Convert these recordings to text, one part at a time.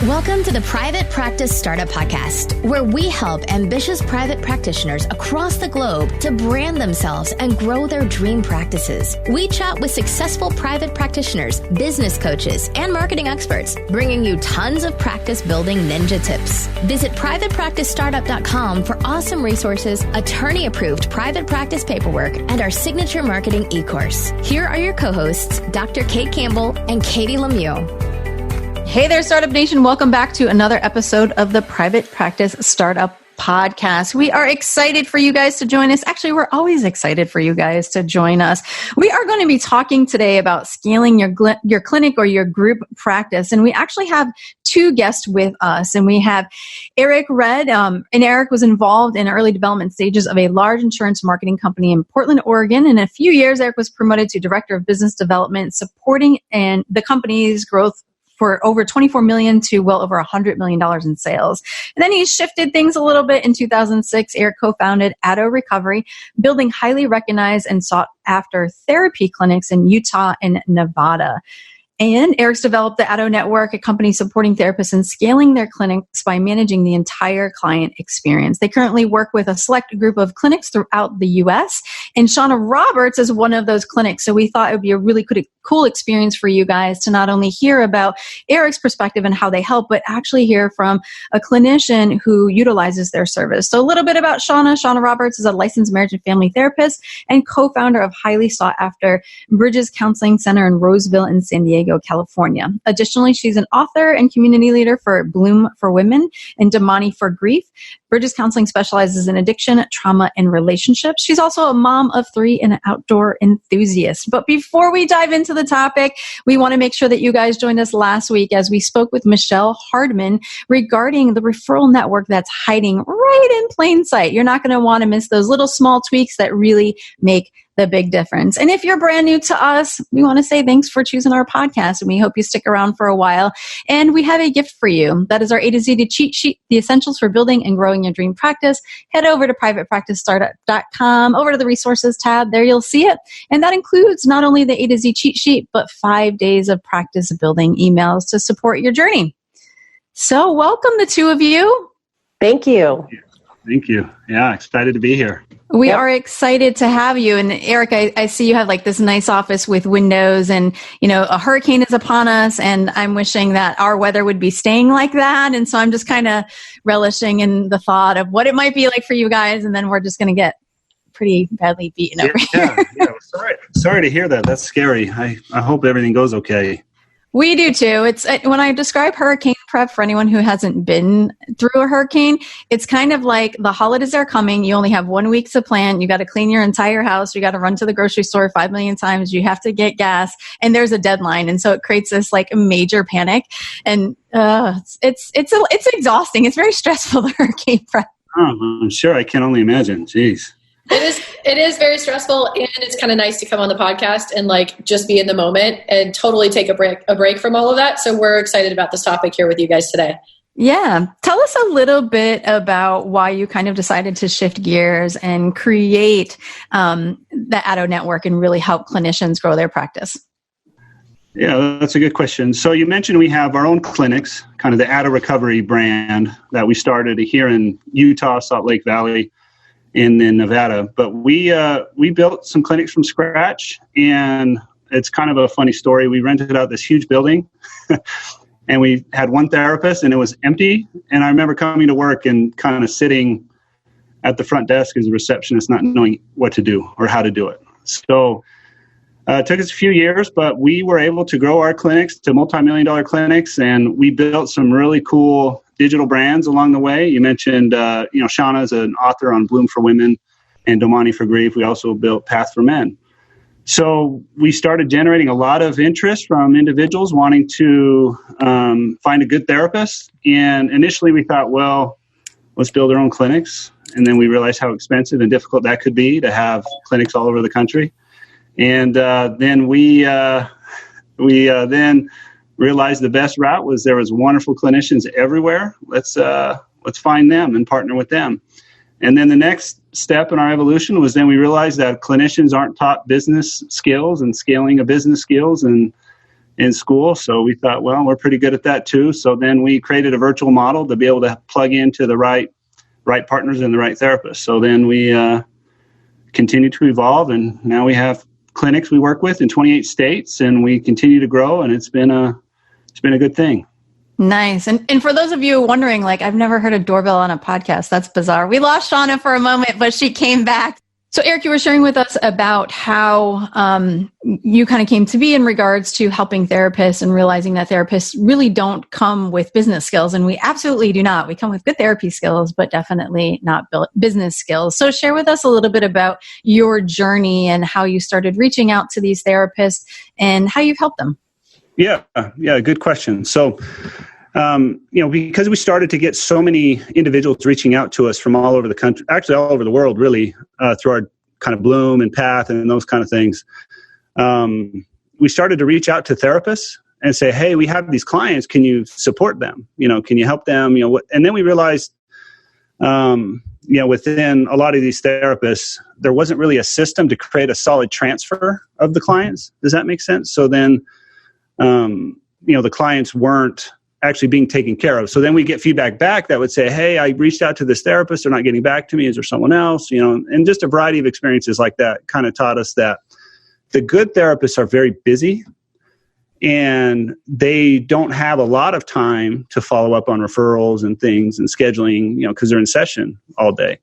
Welcome to the Private Practice Startup Podcast, where we help ambitious private practitioners across the globe to brand themselves and grow their dream practices. We chat with successful private practitioners, business coaches, and marketing experts, bringing you tons of practice building ninja tips. Visit privatepracticestartup.com for awesome resources, attorney-approved private practice paperwork, and our signature marketing e-course. Here are your co-hosts, Dr. Kate Campbell and Katie Lemieux. Hey there, Startup Nation. Welcome back to another episode of the Private Practice Startup Podcast. We are excited for you guys to join us. Actually, we're always excited for you guys to join us. We are going to be talking today about scaling your clinic or your group practice. And we actually have two guests with us. And we have Eric Red. And Eric was involved in early development stages of a large insurance marketing company in Portland, Oregon. In a few years, Eric was promoted to Director of Business Development, supporting the company's growth for over $24 million to well over $100 million in sales. And then he shifted things a little bit. In 2006, Eric co-founded Addo Recovery, building highly recognized and sought after therapy clinics in Utah and Nevada. And Eric's developed the Addo Network, a company supporting therapists in scaling their clinics by managing the entire client experience. They currently work with a select group of clinics throughout the U.S., and Shauna Roberts is one of those clinics. So we thought it would be a really cool experience for you guys to not only hear about Eric's perspective and how they help, but actually hear from a clinician who utilizes their service. So a little bit about Shauna. Shauna Roberts is a licensed marriage and family therapist and co-founder of highly sought after Bridges Counseling Center in Roseville in San Diego, California. Additionally, she's an author and community leader for Bloom for Women and Damani for Grief. Bridges Counseling specializes in addiction, trauma, and relationships. She's also a mom of 3 and an outdoor enthusiast. But before we dive into the topic, we want to make sure that you guys joined us last week as we spoke with Michelle Hardman regarding the referral network that's hiding right in plain sight. You're not going to want to miss those little small tweaks that really make the big difference. And if you're brand new to us, we want to say thanks for choosing our podcast, and we hope you stick around for a while. And we have a gift for you. That is our A to Z to cheat sheet, the essentials for building and growing your dream practice. Head over to privatepracticestartup.com, over to the resources tab. There you'll see it. And that includes not only the A to Z cheat sheet, but 5 days of practice building emails to support your journey. So welcome, the two of you. Thank you. Thank you. Yeah, excited to be here. We are excited to have you. And Eric, I see you have like this nice office with windows, and, you know, a hurricane is upon us, and I'm wishing that our weather would be staying like that. And so I'm just kind of relishing in the thought of what it might be like for you guys. And then we're just going to get pretty badly beaten over here. Yeah. Sorry to hear that. That's scary. I hope everything goes okay. We do too. It's when I describe hurricane prep for anyone who hasn't been through a hurricane, it's kind of like the holidays are coming. You only have 1 week to plan. You got to clean your entire house. You got to run to the grocery store 5 million times. You have to get gas, and there's a deadline. And so it creates this like major panic, and it's exhausting. It's very stressful, the hurricane prep. Oh, I'm sure. I can only imagine. Jeez. It is very stressful, and it's kind of nice to come on the podcast and like just be in the moment and totally take a break from all of that. So we're excited about this topic here with you guys today. Yeah. Tell us a little bit about why you kind of decided to shift gears and create the Addo Network and really help clinicians grow their practice. Yeah, that's a good question. So you mentioned we have our own clinics, kind of the Addo Recovery brand that we started here in Utah, Salt Lake Valley, in Nevada. But we built some clinics from scratch, and it's kind of a funny story. We rented out this huge building and we had one therapist, and it was empty. And I remember coming to work and kind of sitting at the front desk as a receptionist, not knowing what to do or how to do it. So it took us a few years, but we were able to grow our clinics to multi-million-dollar clinics, and we built some really cool digital brands along the way. You mentioned, Shauna is an author on Bloom for Women and Damani for Grief. We also built Path for Men. So we started generating a lot of interest from individuals wanting to find a good therapist. And initially we thought, well, let's build our own clinics. And then we realized how expensive and difficult that could be to have clinics all over the country. And then we then realized the best route was there was wonderful clinicians everywhere. Let's find them and partner with them. And then the next step in our evolution was then we realized that clinicians aren't taught business skills and scaling of business skills. And in school. So we thought, well, we're pretty good at that too. So then we created a virtual model to be able to plug into the right partners and the right therapists. So then we continued to evolve, and now we have clinics we work with in 28 states, and we continue to grow, and it's been a good thing. Nice. And for those of you wondering, like, I've never heard a doorbell on a podcast. That's bizarre. We lost Shauna for a moment, but she came back. So Eric, you were sharing with us about how you kind of came to be in regards to helping therapists and realizing that therapists really don't come with business skills. And we absolutely do not. We come with good therapy skills, but definitely not business skills. So share with us a little bit about your journey and how you started reaching out to these therapists and how you've helped them. Yeah, good question. So, because we started to get so many individuals reaching out to us from all over the country, actually all over the world, really, through our kind of Bloom and Path and those kind of things, we started to reach out to therapists and say, hey, we have these clients. Can you support them? Can you help them? And then we realized, within a lot of these therapists, there wasn't really a system to create a solid transfer of the clients. Does that make sense? So then, the clients weren't actually being taken care of. So then we get feedback back that would say, hey, I reached out to this therapist. They're not getting back to me. Is there someone else? And just a variety of experiences like that kind of taught us that the good therapists are very busy and they don't have a lot of time to follow up on referrals and things and scheduling, because they're in session all day.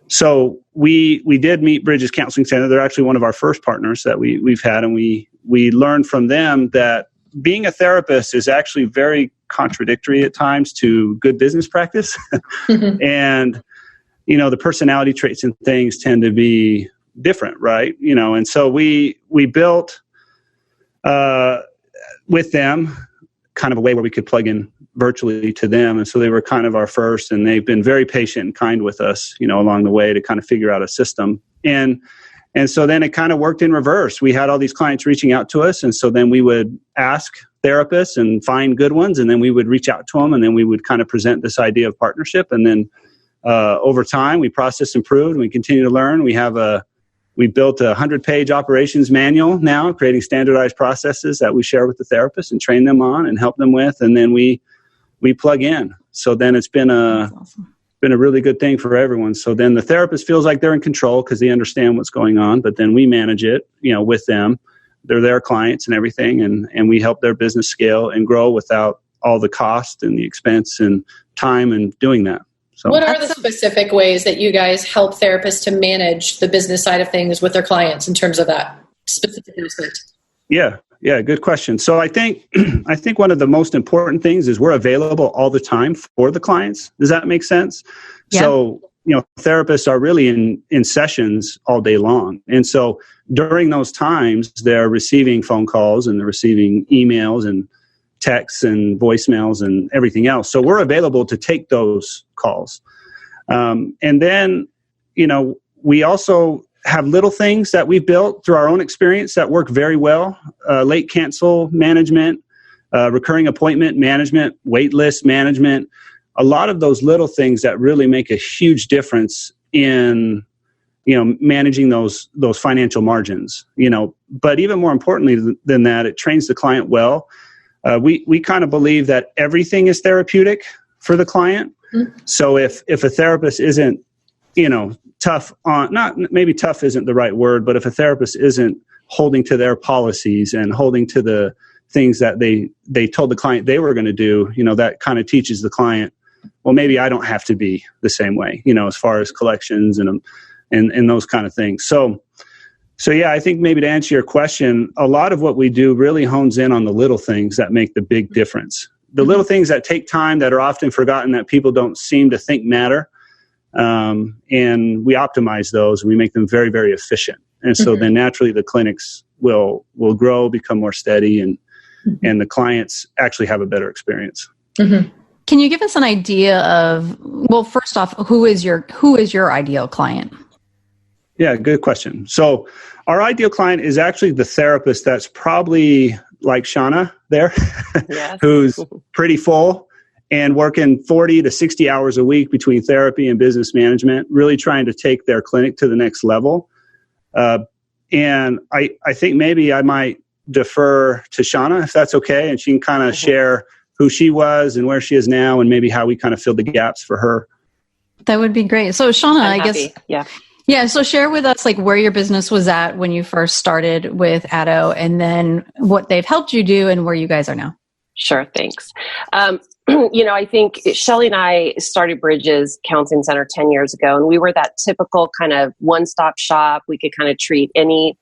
So we did meet Bridges Counseling Center. They're actually one of our first partners that we've had, and we learned from them that being a therapist is actually very contradictory at times to good business practice. And, the personality traits and things tend to be different, right? And so we built with them kind of a way where we could plug in virtually to them. And so they were kind of our first, and they've been very patient and kind with us, along the way to kind of figure out a system. And so then it kind of worked in reverse. We had all these clients reaching out to us. And so then we would ask therapists and find good ones. And then we would reach out to them. And then we would kind of present this idea of partnership. And then over time, we process, improved, and we continue to learn. We built a 100-page operations manual now, creating standardized processes that we share with the therapists and train them on and help them with. And then we plug in. So then it's been been a really good thing for everyone. So then the therapist feels like they're in control because they understand what's going on, but then we manage it, with them. They're their clients and everything, and we help their business scale and grow without all the cost and the expense and time in doing that. So, what are the specific ways that you guys help therapists to manage the business side of things with their clients in terms of that specific aspect? Yeah, good question. So I think one of the most important things is we're available all the time for the clients. Does that make sense? Yeah. So, therapists are really in sessions all day long. And so during those times, they're receiving phone calls and they're receiving emails and texts and voicemails and everything else. So we're available to take those calls. And then, we also have little things that we've built through our own experience that work very well. Late cancel management, recurring appointment management, wait list management. A lot of those little things that really make a huge difference in, managing those financial margins, but even more importantly than that, it trains the client well. We kind of believe that everything is therapeutic for the client. Mm-hmm. So if a therapist isn't, tough on, maybe tough isn't the right word, but if a therapist isn't holding to their policies and holding to the things that they told the client they were going to do, that kind of teaches the client, well, maybe I don't have to be the same way, as far as collections and those kind of things. So yeah, I think maybe to answer your question, a lot of what we do really hones in on the little things that make the big difference. The little things that take time, that are often forgotten, that people don't seem to think matter. And we optimize those. We make them very, very efficient. And so then naturally the clinics will grow, become more steady, and the clients actually have a better experience. Mm-hmm. Can you give us an idea of, well, first off, who is your ideal client? Yeah, good question. So our ideal client is actually the therapist that's probably like Shauna there, yes. Who's pretty full and working 40 to 60 hours a week between therapy and business management, really trying to take their clinic to the next level. And I think maybe I might defer to Shauna, if that's okay, and she can kind of share who she was and where she is now, and maybe how we kind of filled the gaps for her. That would be great. So Shauna, I guess, yeah. So share with us like where your business was at when you first started with Addo, and then what they've helped you do and where you guys are now. Sure, thanks. I think Shelly and I started Bridges Counseling Center 10 years ago, and we were that typical kind of one-stop shop. We could kind of treat anything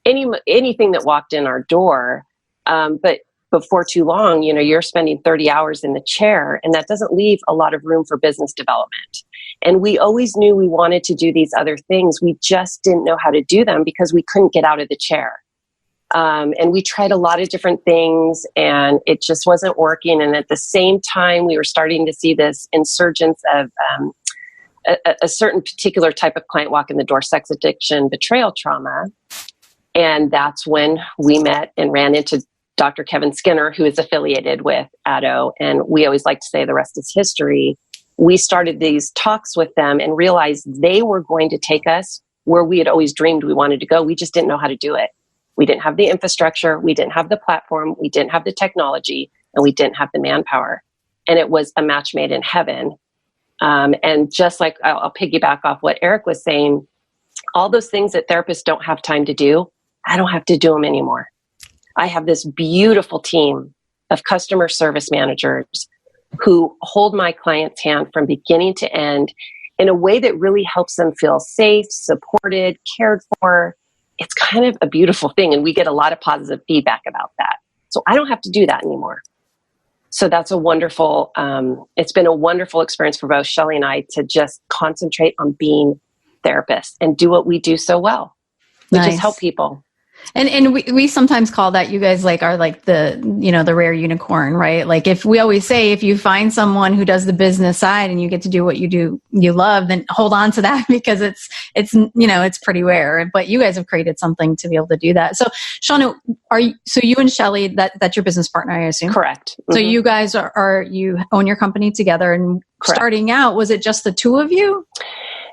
that walked in our door. But before too long, you're spending 30 hours in the chair, and that doesn't leave a lot of room for business development. And we always knew we wanted to do these other things. We just didn't know how to do them because we couldn't get out of the chair. And we tried a lot of different things, and it just wasn't working. And at the same time, we were starting to see this insurgence of a certain particular type of client walk in the door, sex addiction, betrayal trauma. And that's when we met and ran into Dr. Kevin Skinner, who is affiliated with Addo. And we always like to say the rest is history. We started these talks with them and realized they were going to take us where we had always dreamed we wanted to go. We just didn't know how to do it. We didn't have the infrastructure. We didn't have the platform. We didn't have the technology, and we didn't have the manpower. And it was a match made in heaven. And just like I'll piggyback off what Eric was saying, all those things that therapists don't have time to do, I don't have to do them anymore. I have this beautiful team of customer service managers who hold my client's hand from beginning to end in a way that really helps them feel safe, supported, cared for. It's kind of a beautiful thing, and we get a lot of positive feedback about that. So I don't have to do that anymore. So that's a wonderful, it's been a wonderful experience for both Shelly and I to just concentrate on being therapists and do what we do so well, which is help people. And we sometimes call that, you guys like are like the, the rare unicorn, right? Like if we always say, if you find someone who does the business side and you get to do what you love, then hold on to that because it's pretty rare, but you guys have created something to be able to do that. So Shauna, so you and Shelly, that's your business partner, I assume? Correct. Mm-hmm. So you guys you own your company together, and Correct. Starting out, was it just the two of you?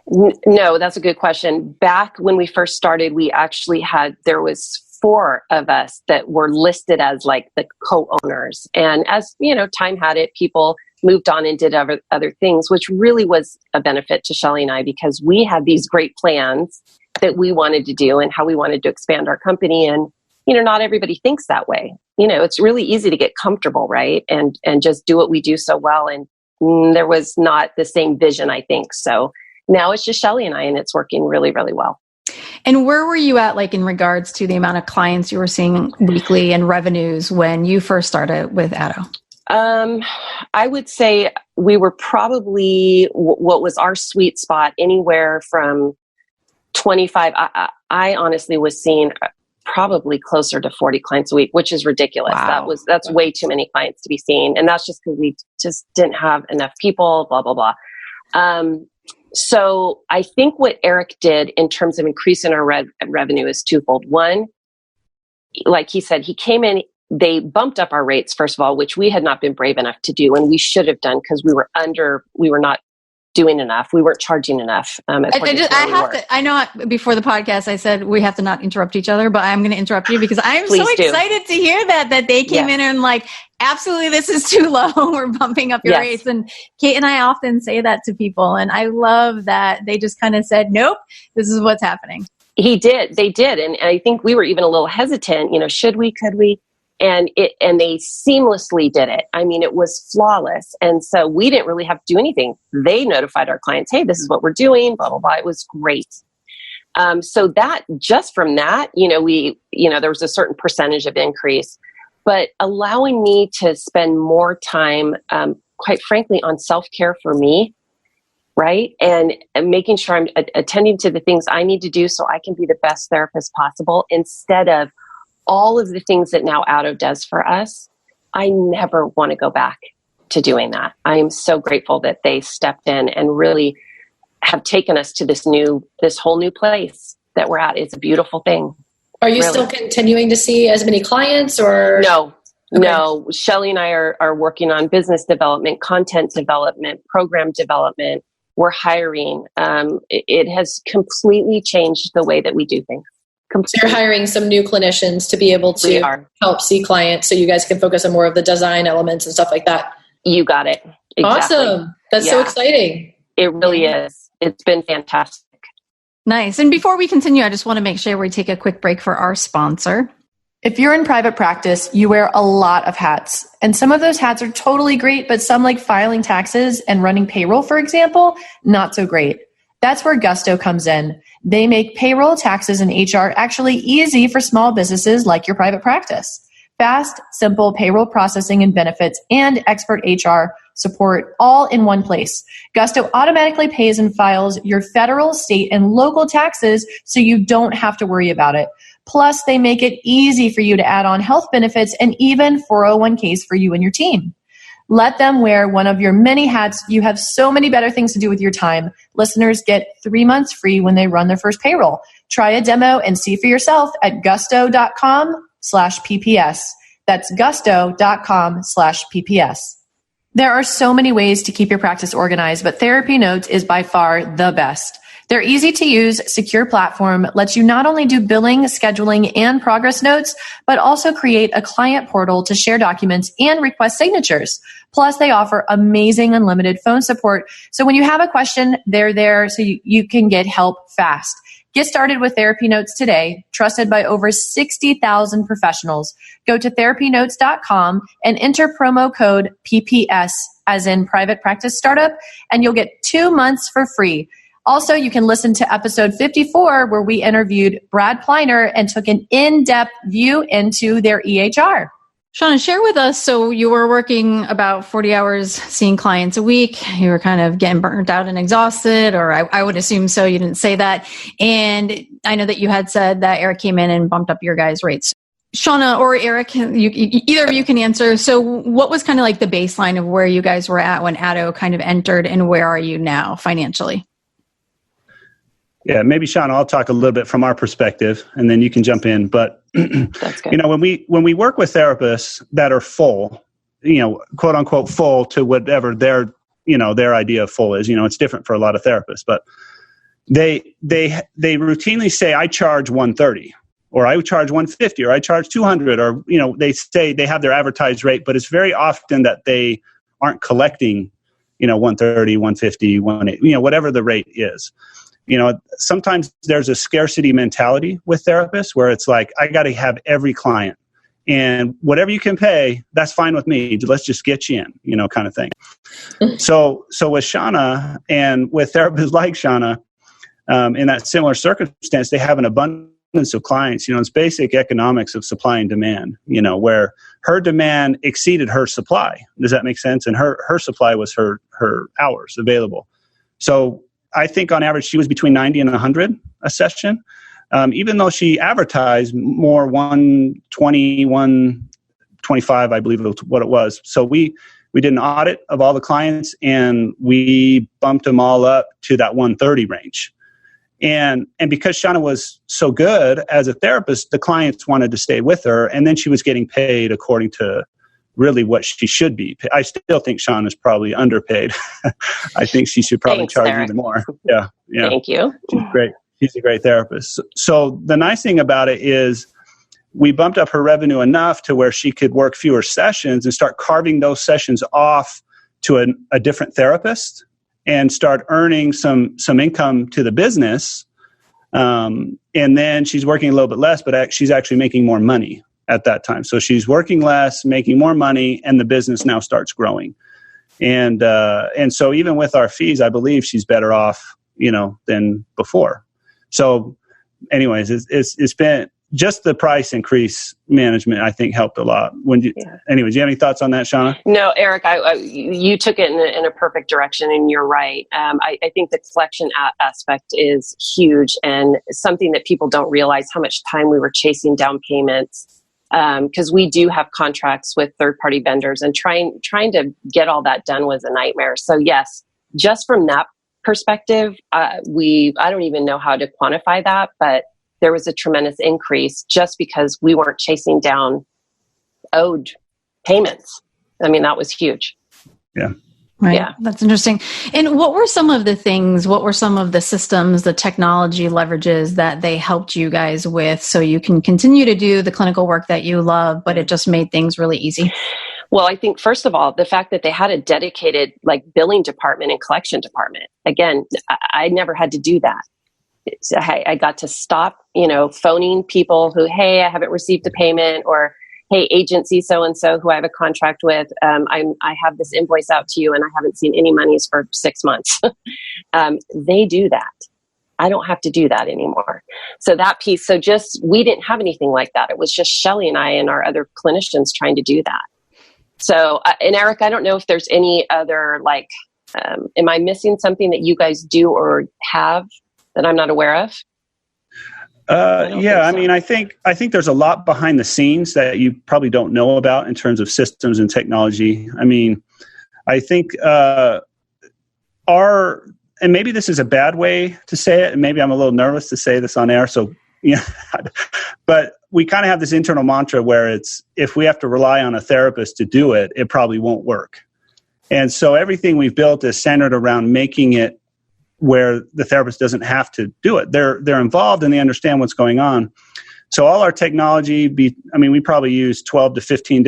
No, that's a good question. Back when we first started, we actually there was 4 of us that were listed as like the co-owners. And as time had it, people moved on and did other things, which really was a benefit to Shelly and I, because we had these great plans that we wanted to do and how we wanted to expand our company. And, not everybody thinks that way. It's really easy to get comfortable, right? And just do what we do so well. And there was not the same vision, I think. So now it's just Shelly and I, and it's working really, really well. And where were you at, like in regards to the amount of clients you were seeing weekly and revenues when you first started with Addo? I would say we were probably what was our sweet spot, anywhere from 25. I honestly was seeing probably closer to 40 clients a week, which is ridiculous. Wow. That's way too many clients to be seeing, and that's just because we just didn't have enough people. Blah blah blah. So I think what Eric did in terms of increasing our revenue is twofold. One, like he said, he came in, they bumped up our rates, first of all, which we had not been brave enough to do, and we should have done because we were not doing enough. We weren't charging enough. I know before the podcast, I said we have to not interrupt each other, but I'm going to interrupt you because I'm so excited to hear that they came in and like, absolutely, this is too low. We're bumping up your rates. And Kate and I often say that to people. And I love that they just kind of said, nope, this is what's happening. They did. And I think we were even a little hesitant, should we, could we? And they seamlessly did it. I mean, it was flawless. And so we didn't really have to do anything. They notified our clients, hey, this is what we're doing, blah, blah, blah. It was great. So that just from that, there was a certain percentage of increase, but allowing me to spend more time, quite frankly, on self-care for me, right? And making sure I'm attending to the things I need to do so I can be the best therapist possible instead of all of the things that now Addo does for us. I never want to go back to doing that. I am so grateful that they stepped in and really have taken us to this whole new place that we're at. It's a beautiful thing. Are you still continuing to see as many clients or? No. Shelly and I are working on business development, content development, program development. We're hiring. It has completely changed the way that we do things. So you're hiring some new clinicians to be able to help see clients so you guys can focus on more of the design elements and stuff like that. You got it. Exactly. Awesome. That's so exciting. It really is. It's been fantastic. Nice. And before we continue, I just want to make sure we take a quick break for our sponsor. If you're in private practice, you wear a lot of hats. And some of those hats are totally great, but some, like filing taxes and running payroll, for example, not so great. That's where Gusto comes in. They make payroll, taxes, and HR actually easy for small businesses like your private practice. Fast, simple payroll processing and benefits and expert HR support all in one place. Gusto automatically pays and files your federal, state, and local taxes so you don't have to worry about it. Plus, they make it easy for you to add on health benefits and even 401ks for you and your team. Let them wear one of your many hats. You have so many better things to do with your time. Listeners get 3 months free when they run their first payroll. Try a demo and see for yourself at gusto.com/PPS. That's gusto.com/PPS. There are so many ways to keep your practice organized, but Therapy Notes is by far the best. Their easy-to-use, secure platform lets you not only do billing, scheduling, and progress notes, but also create a client portal to share documents and request signatures. Plus, they offer amazing unlimited phone support. So when you have a question, they're there so you can get help fast. Get started with Therapy Notes today, trusted by over 60,000 professionals. Go to therapynotes.com and enter promo code PPS, as in Private Practice Startup, and you'll get 2 months for free. Also, you can listen to episode 54, where we interviewed Brad Pleiner and took an in-depth view into their EHR. Shauna, share with us. So you were working about 40 hours, seeing clients a week. You were kind of getting burnt out and exhausted, or I would assume so. You didn't say that. And I know that you had said that Eric came in and bumped up your guys' rates. Shauna or Eric, either of you can answer. So what was kind of like the baseline of where you guys were at when Addo kind of entered, and where are you now financially? Yeah, maybe Shauna, I'll talk a little bit from our perspective, and then you can jump in. But That's good. when we work with therapists that are full, quote unquote full to whatever their idea of full is, it's different for a lot of therapists, but they routinely say, I charge $130, or I charge $150, or I charge $200, or they say they have their advertised rate, but it's very often that they aren't collecting, $130, $150, $180, whatever the rate is. Sometimes there's a scarcity mentality with therapists where it's like, I got to have every client, and whatever you can pay, that's fine with me. Let's just get you in, kind of thing. So with Shauna and with therapists like Shauna, in that similar circumstance, they have an abundance of clients. It's basic economics of supply and demand, where her demand exceeded her supply. Does that make sense? And her supply was her hours available. So I think on average, she was between 90 and 100 a session, even though she advertised more 120, 125, I believe what it was. So we did an audit of all the clients, and we bumped them all up to that 130 range. And because Shauna was so good as a therapist, the clients wanted to stay with her, and then she was getting paid according to really what she should be. I still think Shauna is probably underpaid. I think she should probably charge even more. Yeah. Thank you. She's great. She's a great therapist. So the nice thing about it is we bumped up her revenue enough to where she could work fewer sessions and start carving those sessions off to a different therapist and start earning some income to the business. And then she's working a little bit less, but she's actually making more money at that time. So she's working less, making more money, and the business now starts growing. And so even with our fees, I believe she's better off, than before. So anyways, it's been just the price increase management, I think, helped a lot. Anyways, do you have any thoughts on that, Shauna? No, Eric, you took it in a perfect direction, and you're right. I think the collection aspect is huge, and something that people don't realize how much time we were chasing down payments. Because we do have contracts with third-party vendors, and trying to get all that done was a nightmare. So yes, just from that perspective, I don't even know how to quantify that, but there was a tremendous increase just because we weren't chasing down owed payments. I mean, that was huge. Yeah. Right. Yeah. That's interesting. And what were some of the systems, the technology leverages that they helped you guys with so you can continue to do the clinical work that you love, but it just made things really easy? Well, I think first of all, the fact that they had a dedicated billing department and collection department. Again, I never had to do that. I got to stop, phoning people who, hey, I haven't received a payment, or hey, agency so-and-so who I have a contract with, I have this invoice out to you and I haven't seen any monies for 6 months. They do that. I don't have to do that anymore. So that piece, we didn't have anything like that. It was just Shelly and I and our other clinicians trying to do that. So, and Eric, I don't know if there's any other, am I missing something that you guys do or have that I'm not aware of? I mean, I think there's a lot behind the scenes that you probably don't know about in terms of systems and technology. I mean, I think and maybe this is a bad way to say it, and maybe I'm a little nervous to say this on air. So, but we kind of have this internal mantra where it's, if we have to rely on a therapist to do it, it probably won't work. And so everything we've built is centered around making it where the therapist doesn't have to do it. They're involved and they understand what's going on. So all our technology, we probably use 12 to 15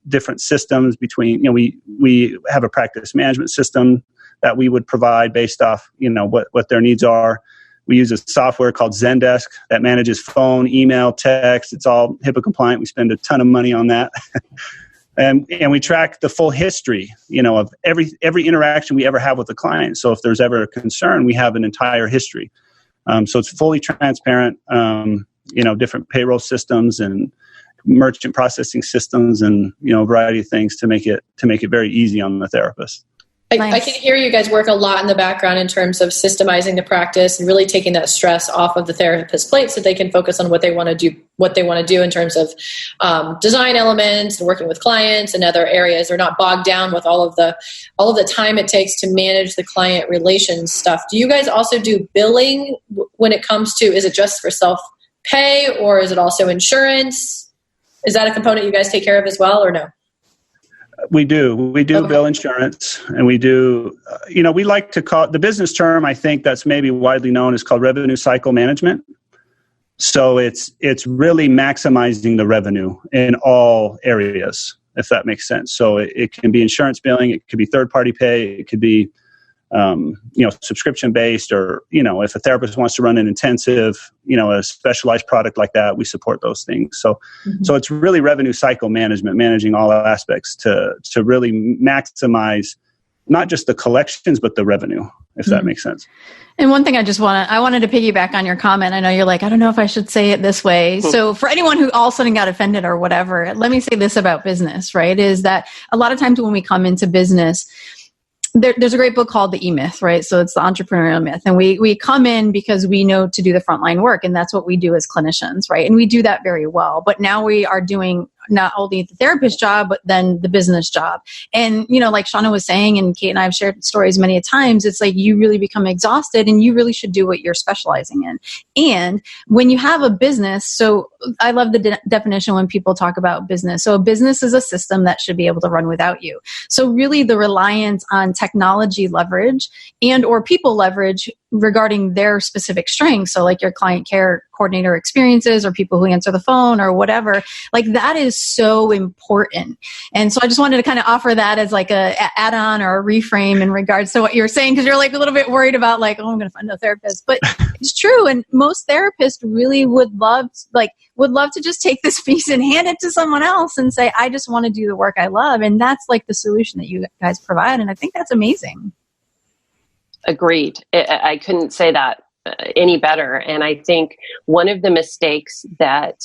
different systems between, we have a practice management system that we would provide based off, what their needs are. We use a software called Zendesk that manages phone, email, text. It's all HIPAA compliant. We spend a ton of money on that. And we track the full history, of every interaction we ever have with the client. So if there's ever a concern, we have an entire history. So it's fully transparent, different payroll systems and merchant processing systems and, a variety of things to make it very easy on the therapist. I can hear you guys work a lot in the background in terms of systemizing the practice and really taking that stress off of the therapist's plate so they can focus on what they want to do in terms of design elements and working with clients and other areas. They're not bogged down with all of the time it takes to manage the client relations stuff. Do you guys also do billing when it comes to, is it just for self-pay or is it also insurance? Is that a component you guys take care of as well or no? We do okay. Bill insurance, and we do, we like to call the business term, I think that's maybe widely known, is called revenue cycle management. So it's really maximizing the revenue in all areas, if that makes sense. So it can be insurance billing, it could be third-party pay, it could be, subscription-based, or, if a therapist wants to run an intensive, a specialized product like that, we support those things. So, So it's really revenue cycle management, managing all aspects to really maximize not just the collections, but the revenue, if that makes sense. And one thing I wanted to piggyback on your comment. I know you're like, I don't know if I should say it this way. So for anyone who all of a sudden got offended or whatever, let me say this about business, right? Is that a lot of times when we come into business, there's a great book called The E-Myth, right? So it's the entrepreneurial myth. And we come in because we know to do the frontline work, and that's what we do as clinicians, right? And we do that very well. But now we are doing not only the therapist job, but then the business job. And, like Shauna was saying, and Kate and I have shared stories many a times, it's like you really become exhausted and you really should do what you're specializing in. And when you have a business, so I love the definition when people talk about business. So a business is a system that should be able to run without you. So really the reliance on technology leverage and or people leverage regarding their specific strengths. So like your client care coordinator experiences or people who answer the phone or whatever, like that is so important. And so I just wanted to kind of offer that as like a add-on or a reframe in regards to what you're saying, because you're like a little bit worried about like, oh, I'm going to find a therapist, but it's true. And most therapists really would love to just take this piece and hand it to someone else and say, I just want to do the work I love. And that's like the solution that you guys provide. And I think that's amazing. Agreed. I couldn't say that any better. And I think one of the mistakes that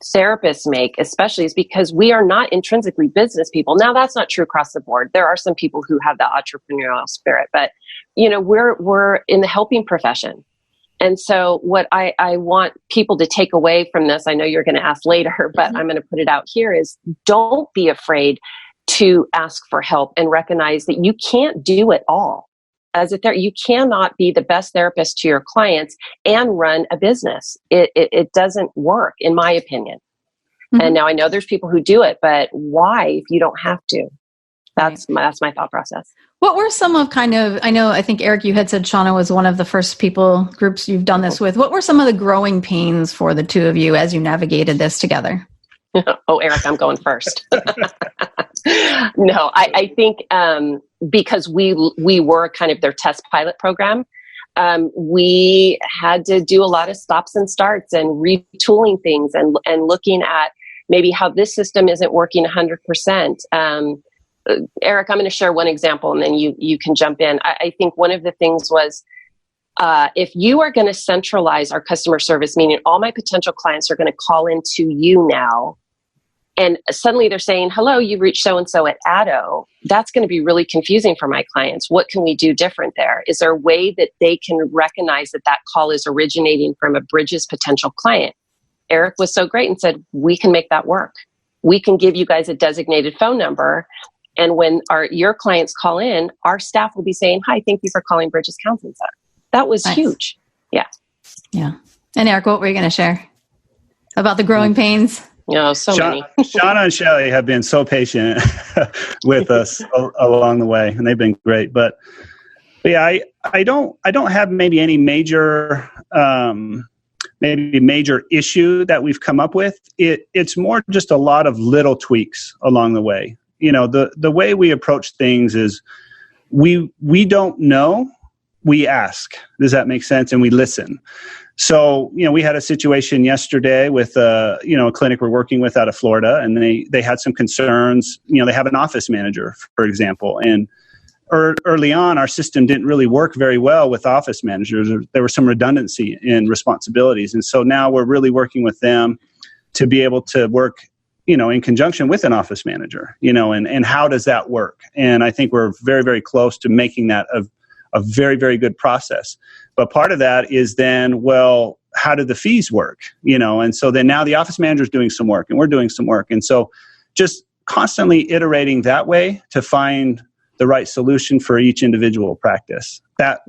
therapists make, especially, is because we are not intrinsically business people. Now, that's not true across the board. There are some people who have the entrepreneurial spirit, but we're in the helping profession. And so what I want people to take away from this, I know you're going to ask later, but I'm going to put it out here, is don't be afraid to ask for help and recognize that you can't do it all. As a therapist, you cannot be the best therapist to your clients and run a business. It doesn't work, in my opinion. And now I know there's people who do it, but why if you don't have to? That's my thought process. What were some of I think Eric, you had said Shauna was one of the first groups you've done this with. What were some of the growing pains for the two of you as you navigated this together? Oh, Eric, I'm going first. No, I think because we were kind of their test pilot program, we had to do a lot of stops and starts and retooling things and looking at maybe how this system isn't working 100%. Eric, I'm going to share one example and then you can jump in. I think one of the things was if you are going to centralize our customer service, meaning all my potential clients are going to call into you now, and suddenly they're saying, hello, you've reached so-and-so at Addo. That's going to be really confusing for my clients. What can we do different there? Is there a way that they can recognize that call is originating from a Bridges potential client? Eric was so great and said, we can make that work. We can give you guys a designated phone number. And when your clients call in, our staff will be saying, hi, thank you for calling Bridges Counseling Center. That was huge. Yeah. Yeah. And Eric, what were you going to share about the growing pains? No, many. Shauna and Shelley have been so patient with us along the way, and they've been great. But yeah, I don't have maybe any major issue that we've come up with. It's more just a lot of little tweaks along the way. The way we approach things is we don't know, we ask. Does that make sense? And we listen. So, we had a situation yesterday with a clinic we're working with out of Florida, and they had some concerns. They have an office manager, for example, and early on, our system didn't really work very well with office managers. There was some redundancy in responsibilities. And so now we're really working with them to be able to work, in conjunction with an office manager, and how does that work? And I think we're very, very close to making that a very, very good process. But part of that is then, well, how do the fees work? And so then now the office manager is doing some work and we're doing some work. And so just constantly iterating that way to find the right solution for each individual practice. That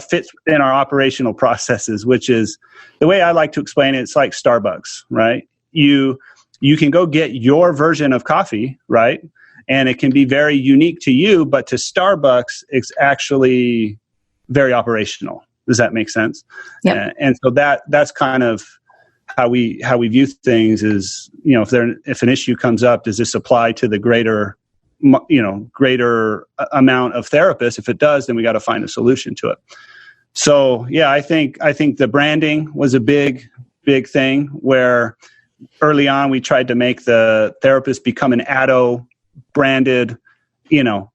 fits within our operational processes, which is the way I like to explain it. It's like Starbucks, right? You can go get your version of coffee, right? And it can be very unique to you, but to Starbucks, it's actually very operational. Does that make sense? Yep. And so that's kind of how we view things is, if an issue comes up, does this apply to the greater amount of therapists? If it does, then we got to find a solution to it. So yeah, I think the branding was a big thing where early on we tried to make the therapist become an Addo branded,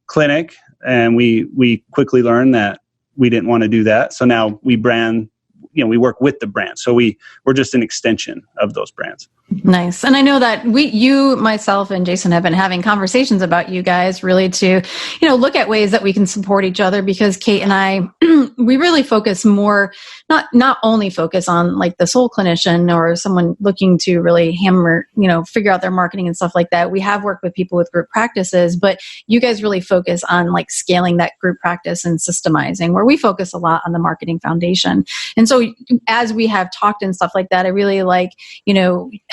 clinic. And we quickly learned that we didn't want to do that. So now we brand, we work with the brand. So we're just an extension of those brands. Nice. And I know that you, myself, and Jason have been having conversations about you guys really to, look at ways that we can support each other, because Kate and I, we really focus more, not only focus on like the sole clinician or someone looking to really hammer, figure out their marketing and stuff like that. We have worked with people with group practices, but you guys really focus on like scaling that group practice and systemizing, where we focus a lot on the marketing foundation. And so as we have talked and stuff like that, I really like,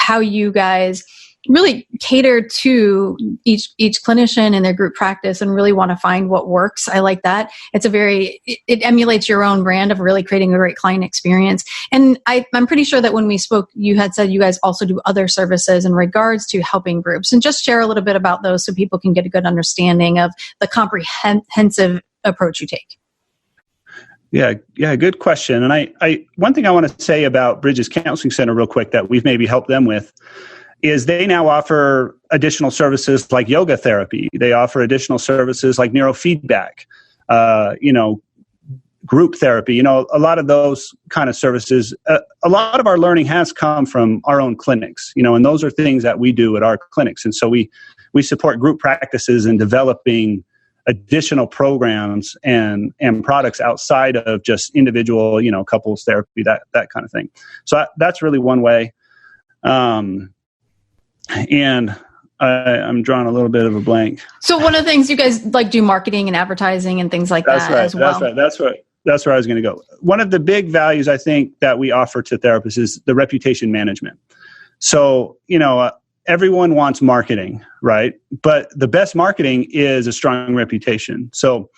how you guys really cater to each clinician and their group practice and really want to find what works. I like that. It emulates your own brand of really creating a great client experience. And I'm pretty sure that when we spoke, you had said you guys also do other services in regards to helping groups, and just share a little bit about those so people can get a good understanding of the comprehensive approach you take. Yeah, good question. And I one thing I want to say about Bridges Counseling Center real quick that we've maybe helped them with is they now offer additional services like yoga therapy. They offer additional services like neurofeedback, group therapy, a lot of those kind of services. A lot of our learning has come from our own clinics, and those are things that we do at our clinics. And so we support group practices in developing additional programs and products outside of just individual, couples therapy, that kind of thing. So that's really one way. And I'm drawing a little bit of a blank. So one of the things you guys like do marketing and advertising and things like that as well. That's right. That's where I was going to go. One of the big values I think that we offer to therapists is the reputation management. So, everyone wants marketing, right? But the best marketing is a strong reputation. So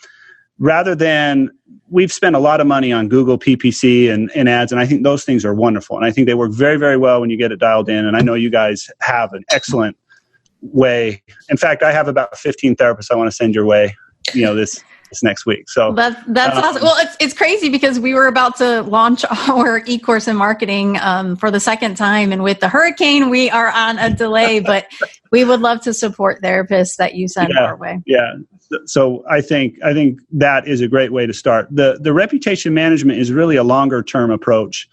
rather than, we've spent a lot of money on Google PPC and ads, and I think those things are wonderful. And I think they work very, very well when you get it dialed in. And I know you guys have an excellent way. In fact, I have about 15 therapists I want to send your way, this next week. So that's awesome. Well, it's crazy because we were about to launch our e-course in marketing for the second time, and with the hurricane, we are on a delay. But we would love to support therapists that you send our way. Yeah. So I think that is a great way to start. The reputation management is really a longer term approach,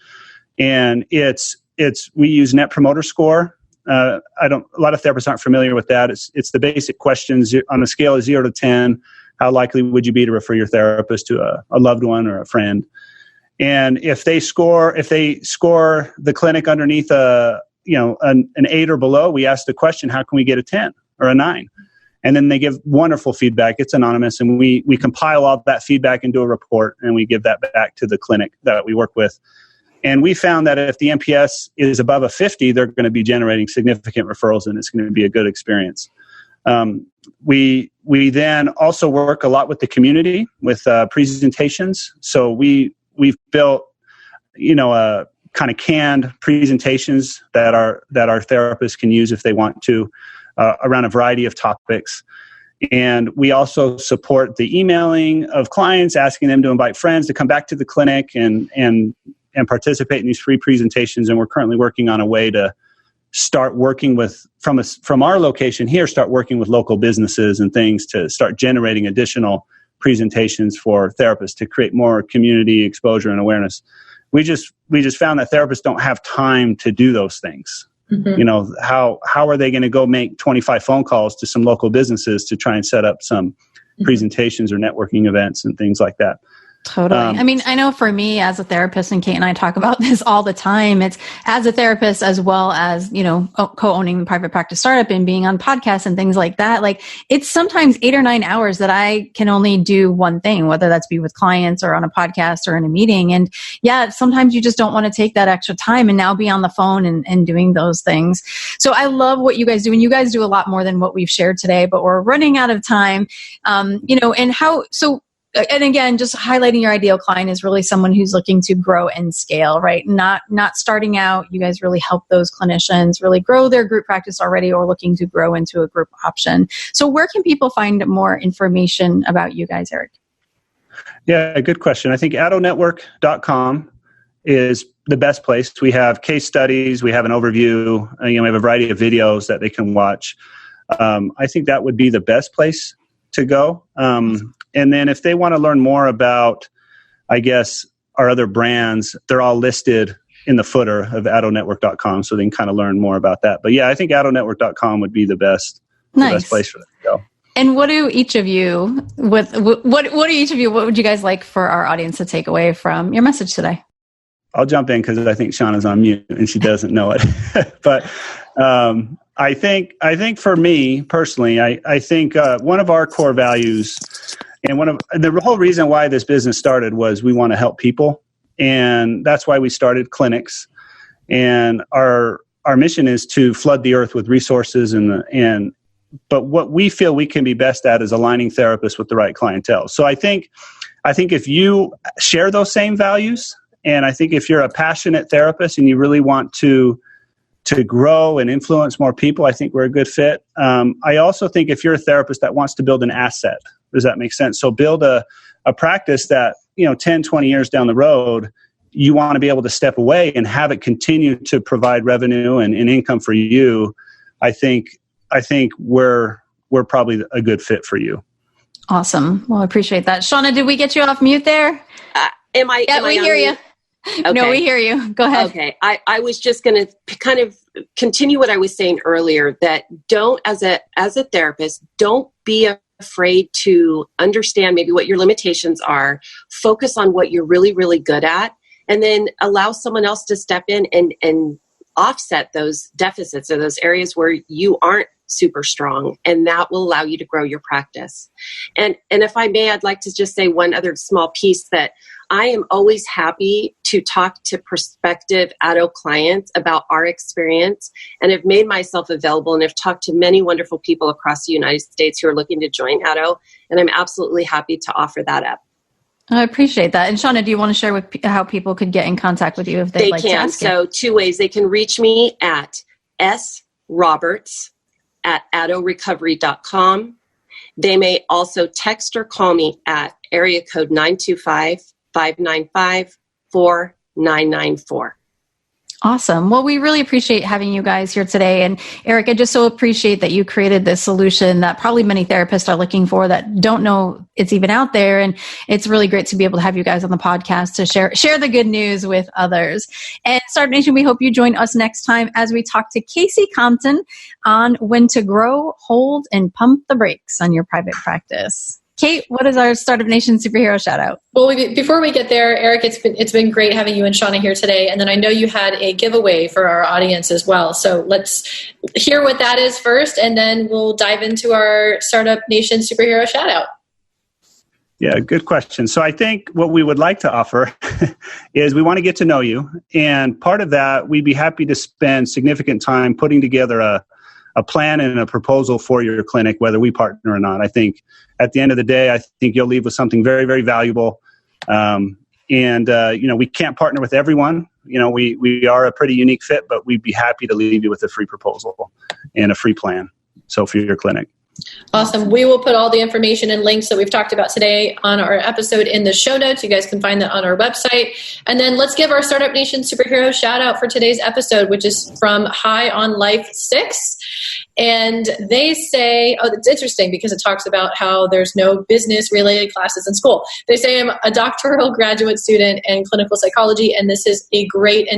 and we use Net Promoter Score. A lot of therapists aren't familiar with that. It's the basic questions on a scale of 0 to 10. How likely would you be to refer your therapist to a loved one or a friend? And if they score the clinic underneath an 8 or below, we ask the question, how can we get a 10 or a 9? And then they give wonderful feedback. It's anonymous, and we compile all that feedback into a report, and we give that back to the clinic that we work with. And we found that if the NPS is above a 50, they're going to be generating significant referrals, and it's going to be a good experience. We then also work a lot with the community with presentations. So we've built, kind of canned presentations that our therapists can use if they want to, around a variety of topics. And we also support the emailing of clients, asking them to invite friends to come back to the clinic and participate in these free presentations. And we're currently working on a way to start working with, from our location here, start working with local businesses and things to start generating additional presentations for therapists to create more community exposure and awareness. We just found that therapists don't have time to do those things. Mm-hmm. How are they going to go make 25 phone calls to some local businesses to try and set up some presentations or networking events and things like that? Totally. I mean, I know for me as a therapist, and Kate and I talk about this all the time, it's as a therapist as well as, co-owning the private practice startup and being on podcasts and things like that. Like, it's sometimes 8 or 9 hours that I can only do one thing, whether that's be with clients or on a podcast or in a meeting. And sometimes you just don't want to take that extra time and now be on the phone and doing those things. So I love what you guys do. And you guys do a lot more than what we've shared today, but we're running out of time. And again, just highlighting your ideal client is really someone who's looking to grow and scale, right? Not starting out. You guys really help those clinicians really grow their group practice already or looking to grow into a group option. So where can people find more information about you guys, Eric? Yeah, good question. I think addonetwork.com is the best place. We have case studies. We have an overview. We have a variety of videos that they can watch. I think that would be the best place to go. And then if they want to learn more about, I guess, our other brands, they're all listed in the footer of addonetwork.com, so they can kind of learn more about that. But I think addonetwork.com would be the best place for them to go. And what would each of you what would you guys like for our audience to take away from your message today? I'll jump in because I think Shauna's on mute and she doesn't know it. But I think for me personally, I think one of our core values, and the whole reason why this business started was we want to help people, and that's why we started clinics. And our mission is to flood the earth with resources, but what we feel we can be best at is aligning therapists with the right clientele. So I think if you share those same values, and I think if you're a passionate therapist and you really want to grow and influence more people, I think we're a good fit. I also think if you're a therapist that wants to build an asset, does that make sense? So build a practice that, 10, 20 years down the road, you want to be able to step away and have it continue to provide revenue and income for you. I think we're probably a good fit for you. Awesome. Well, I appreciate that. Shauna, did we get you off mute there? We hear you. Okay. No, we hear you. Go ahead. Okay. I was just going to kind of continue what I was saying earlier, that don't, as a therapist, don't be afraid to understand maybe what your limitations are, focus on what you're really, really good at, and then allow someone else to step in and offset those deficits or those areas where you aren't super strong, and that will allow you to grow your practice. And if I may, I'd like to just say one other small piece, that I am always happy to talk to prospective Addo clients about our experience, and have made myself available and have talked to many wonderful people across the United States who are looking to join Addo, and I'm absolutely happy to offer that up. I appreciate that. And Shauna, do you want to share how people could get in contact with you if they'd like to ask you? So 2 ways. They can reach me at sroberts@addorecovery.com. They may also text or call me at area code 925-595-4994. Awesome. Well, we really appreciate having you guys here today. And Eric, I just so appreciate that you created this solution that probably many therapists are looking for that don't know it's even out there. And it's really great to be able to have you guys on the podcast to share the good news with others. And Startup Nation, we hope you join us next time as we talk to Casey Compton on when to grow, hold, and pump the brakes on your private practice. Kate, what is our Startup Nation superhero shout out? Well, before we get there, Eric, it's been great having you and Shauna here today. And then I know you had a giveaway for our audience as well. So let's hear what that is first, and then we'll dive into our Startup Nation superhero shout out. Yeah, good question. So I think what we would like to offer is we want to get to know you. And part of that, we'd be happy to spend significant time putting together a plan and a proposal for your clinic, whether we partner or not. I think at the end of the day, I think you'll leave with something very, very valuable. We can't partner with everyone. We are a pretty unique fit, but we'd be happy to leave you with a free proposal and a free plan. So for your clinic. Awesome. We will put all the information and links that we've talked about today on our episode in the show notes. You guys can find that on our website. And then let's give our Startup Nation superhero shout out for today's episode, which is from High on Life 6. And they say, it's interesting because it talks about how there's no business related classes in school. They say I'm a doctoral graduate student in clinical psychology, and this is a great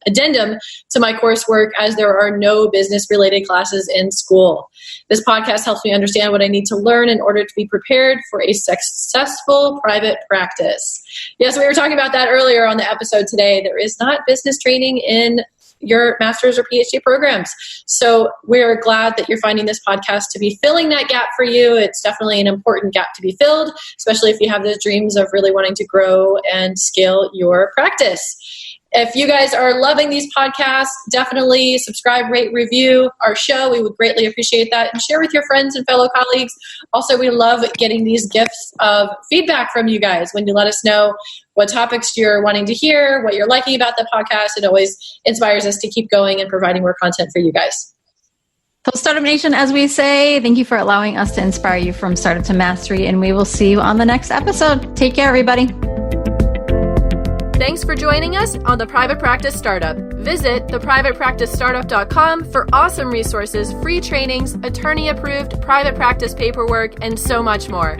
addendum to my coursework as there are no business related classes in school. This podcast helps me understand what I need to learn in order to be prepared for a successful private practice. Yes, we were talking about that earlier on the episode today. There is not business training in your master's or PhD programs. So we're glad that you're finding this podcast to be filling that gap for you. It's definitely an important gap to be filled, especially if you have those dreams of really wanting to grow and scale your practice. If you guys are loving these podcasts, definitely subscribe, rate, review our show. We would greatly appreciate that. And share with your friends and fellow colleagues. Also, we love getting these gifts of feedback from you guys when you let us know what topics you're wanting to hear, what you're liking about the podcast. It always inspires us to keep going and providing more content for you guys. So Startup Nation, as we say, thank you for allowing us to inspire you from startup to mastery, and we will see you on the next episode. Take care, everybody. Thanks for joining us on The Private Practice Startup. Visit theprivatepracticestartup.com for awesome resources, free trainings, attorney-approved private practice paperwork, and so much more.